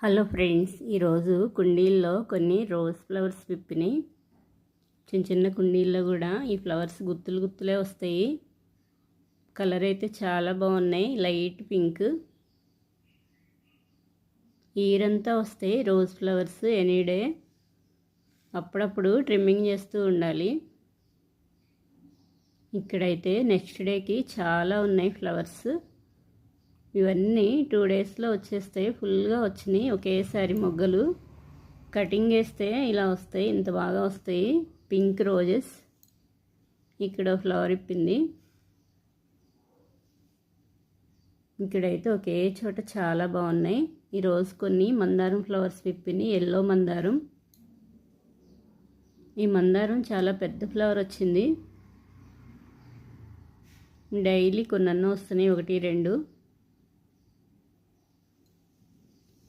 Hello friends, ఈరోజు కుండీల్లో కొన్ని రోజ్ ఫ్లవర్స్ విప్పినాయి. చిన్న చిన్న కుండీల్లో కూడా ఈ ఫ్లవర్స్ గుత్తులు గుత్తులే వస్తాయి. కలర్ అయితే చాలా బాగున్నాయి. లైట్ పింక్, ఈరంతా వస్తాయి రోజ్ ఫ్లవర్స్ ఎనీడే. అప్పుడప్పుడు ట్రిమ్మింగ్ చేస్తూ ఉండాలి. ఇక్కడైతే నెక్స్ట్ డేకి చాలా ఉన్నాయి ఫ్లవర్స్. ఇవన్నీ 2 డేస్లో వచ్చేస్తాయి. ఫుల్గా వచ్చినాయి ఒకేసారి మొగ్గలు. కటింగ్ వేస్తే ఇలా వస్తాయి, ఇంత బాగా వస్తాయి పింక్ రోజెస్. ఇక్కడ ఫ్లవర్ ఇప్పింది. ఇక్కడైతే ఒకే చోట చాలా బాగున్నాయి. ఈరోజు కొన్ని మందారం ఫ్లవర్స్ విప్పినాయి. ఎల్లో మందారం. ఈ మందారం చాలా పెద్ద ఫ్లవర్ వచ్చింది. డైలీ కొన్నన్న వస్తున్నాయి, 1-2.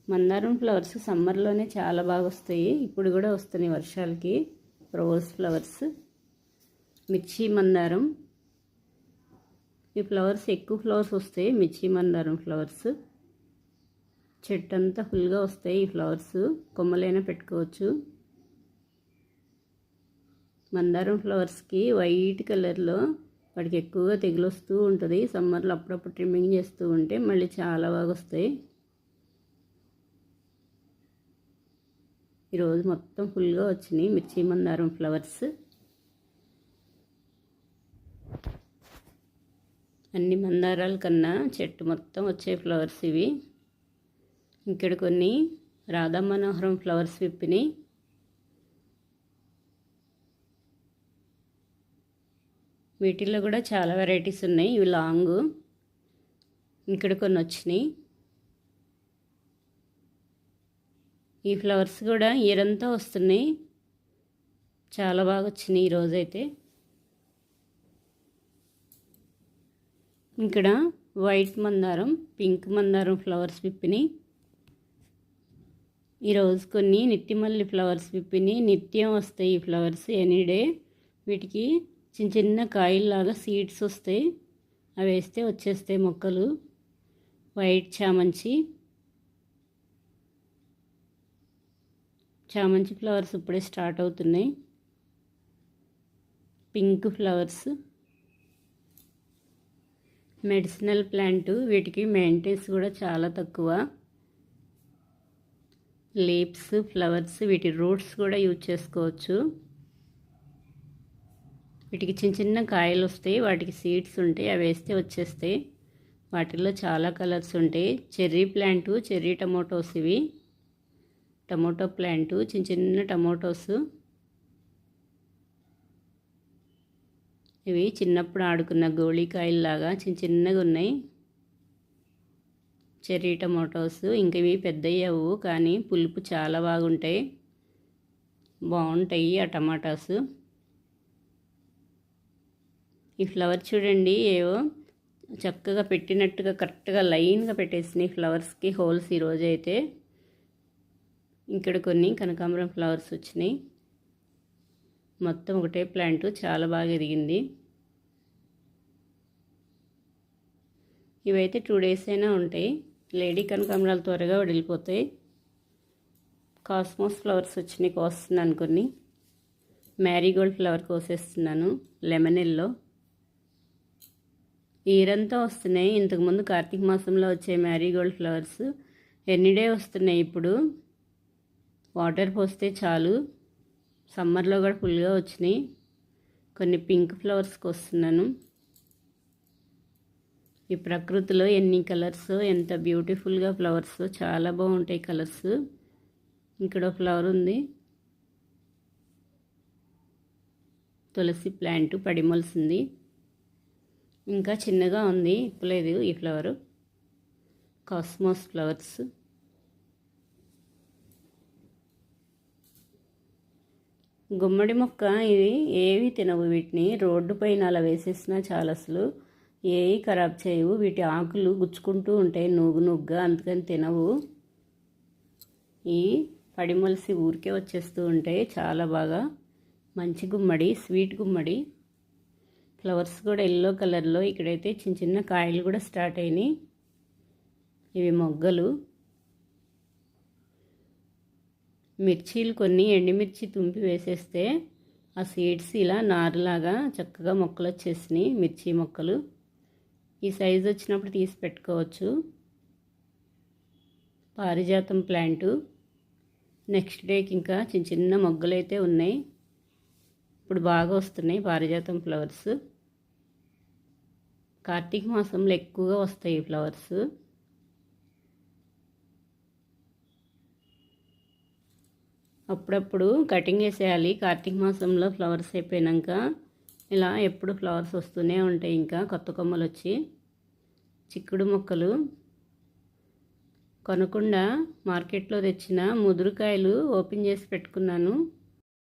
మందారం ఫ్లవర్స్ సమ్మర్లోనే చాలా బాగా వస్తాయి. ఇప్పుడు కూడా వస్తున్నాయి వర్షాలకి. రోజ్ ఫ్లవర్స్, మిర్చి మందారం. ఈ ఫ్లవర్స్ ఎక్కువ ఫ్లవర్స్ వస్తాయి. మిర్చి మందారం ఫ్లవర్స్ చెట్టు అంతా ఫుల్గా వస్తాయి. ఈ ఫ్లవర్స్ కొమ్మలైనా పెట్టుకోవచ్చు. మందారం ఫ్లవర్స్కి వైట్ కలర్లో వాటికి ఎక్కువగా తెగులు వస్తూ ఉంటుంది. సమ్మర్లో అప్పుడప్పుడు ట్రిమ్మింగ్ చేస్తూ ఉంటే మళ్ళీ చాలా బాగా వస్తాయి. ఈరోజు మొత్తం ఫుల్గా వచ్చినాయి మిర్చి మందారం ఫ్లవర్స్. అన్ని మందారాల కన్నా చెట్టు మొత్తం వచ్చే ఫ్లవర్స్ ఇవి. ఇక్కడ కొన్ని రాధా మనోహరం ఫ్లవర్స్ విప్పినాయి. వీటిల్లో కూడా చాలా వెరైటీస్ ఉన్నాయి. ఇవి లాంగ్. ఇక్కడ కొన్ని వచ్చినాయి. ఈ ఫ్లవర్స్ కూడా ఇయరంతా వస్తున్నాయి. చాలా బాగా వచ్చినాయి ఈరోజైతే. ఇక్కడ వైట్ మందారం, పింక్ మందారం ఫ్లవర్స్ విప్పినాయి. ఈరోజు కొన్ని నిత్యమల్లి ఫ్లవర్స్ విప్పినాయి. నిత్యం వస్తాయి ఈ ఫ్లవర్స్ ఎనీడే. వీటికి చిన్న చిన్న కాయల్లాగా సీడ్స్ వస్తాయి. అవి వేస్తే వచ్చేస్తాయి మొక్కలు. వైట్ చామంతి. చామంతి ఫ్లవర్స్ ఇప్పుడే స్టార్ట్ అవుతున్నాయి. Pink flowers. Medicinal plant. వీటికి మెయింటెనెన్స్ కూడా చాలా తక్కువ. లీవ్స్, ఫ్లవర్స్, వీటి రూట్స్ కూడా యూజ్ చేసుకోవచ్చు. వీటికి చిన్న చిన్న కాయలు వస్తాయి. వాటికి సీడ్స్ ఉంటాయి. అవి వేస్తే వచ్చేస్తాయి. వాటిల్లో చాలా కలర్స్ ఉంటాయి. Cherry plant, cherry tomatoes. ఇవి టమోటో ప్లాంటు, చిన్న చిన్న టమోటోస్. ఇవి చిన్నప్పుడు ఆడుకున్న గోళీకాయల్లాగా చిన్న చిన్నగా ఉన్నాయి చెర్రీ టమోటోస్. ఇంక ఇవి పెద్దయ్యవు కానీ పులుపు చాలా బాగుంటాయి. బాగుంటాయి ఆ టమాటాస్. ఈ ఫ్లవర్ చూడండి, ఏవో చక్కగా పెట్టినట్టుగా కరెక్ట్గా లైన్గా పెట్టేసినాయి ఫ్లవర్స్కి హోల్స్. ఈరోజు అయితే ఇక్కడ కొన్ని కనకాంబరం ఫ్లవర్స్ వచ్చినాయి. మొత్తం ఒకటే ప్లాంట్, చాలా బాగా ఎదిగింది. ఇవైతే 2 డేస్ అయినా ఉంటాయి. లేడీ కనకాంబరాలు త్వరగా వడిలిపోతాయి. కాస్మోస్ ఫ్లవర్స్ వచ్చినాయి, కోస్తున్నాను కొన్ని. మ్యారీగోల్డ్ ఫ్లవర్ కోసేస్తున్నాను. Lemon yellow. ఈరంతా వస్తున్నాయి. ఇంతకుముందు కార్తీక మాసంలో వచ్చే మ్యారీగోల్డ్ ఫ్లవర్స్ ఎనీడే వస్తున్నాయి. ఇప్పుడు వాటర్ పోస్తే చాలు. సమ్మర్లో కూడా ఫుల్గా వచ్చినాయి. కొన్ని పింక్ ఫ్లవర్స్కి వస్తున్నాను. ఈ ప్రకృతిలో ఎన్ని కలర్స్, ఎంత బ్యూటిఫుల్గా ఫ్లవర్స్, చాలా బాగుంటాయి కలర్స్. ఇక్కడ ఫ్లవర్ ఉంది. తులసి ప్లాంట్ పడిమొలిసింది. ఇంకా చిన్నగా ఉంది, ఇప్పలేదు ఈ ఫ్లవరు. Cosmos flowers. గుమ్మడి మొక్క. ఇది ఏవి తినవు. వీటిని రోడ్డు పైన అలా వేసేసినా చాలా, అసలు ఏవి ఖరాబ్ చేయవు. వీటి ఆకులు గుచ్చుకుంటూ ఉంటాయి నూగు నూగ్గా, అందుకని తినవు. ఈ పడిమలిసి ఊరికే వచ్చేస్తూ ఉంటాయి. చాలా బాగా మంచి గుమ్మడి, స్వీట్ గుమ్మడి. ఫ్లవర్స్ కూడా ఎల్లో కలర్లో. ఇక్కడైతే చిన్న చిన్న కాయలు కూడా స్టార్ట్ అయినాయి. ఇవి మొగ్గలు. మిర్చీలు కొన్ని ఎండుమిర్చి తుంపి వేసేస్తే ఆ సీడ్స్ ఇలా నారులాగా చక్కగా మొక్కలు వచ్చేసినాయి. మిర్చి మొక్కలు ఈ సైజు వచ్చినప్పుడు తీసి పెట్టుకోవచ్చు. పారిజాతం ప్లాంటు నెక్స్ట్ డేకి ఇంకా చిన్న చిన్న మొగ్గలు అయితే ఉన్నాయి. ఇప్పుడు బాగా వస్తున్నాయి పారిజాతం ఫ్లవర్స్. కార్తీక మాసంలో ఎక్కువగా వస్తాయి ఈ ఫ్లవర్స్. అప్పుడప్పుడు కటింగ్ వేసేయాలి. కార్తీక మాసంలో ఫ్లవర్స్ అయిపోయాక ఇలా ఎప్పుడు ఫ్లవర్స్ వస్తూనే ఉంటాయి. ఇంకా కొత్త కొమ్మలు వచ్చి చిక్కుడు మొక్కలు కొనకుండా మార్కెట్లో తెచ్చిన ముదురుకాయలు ఓపెన్ చేసి పెట్టుకున్నాను.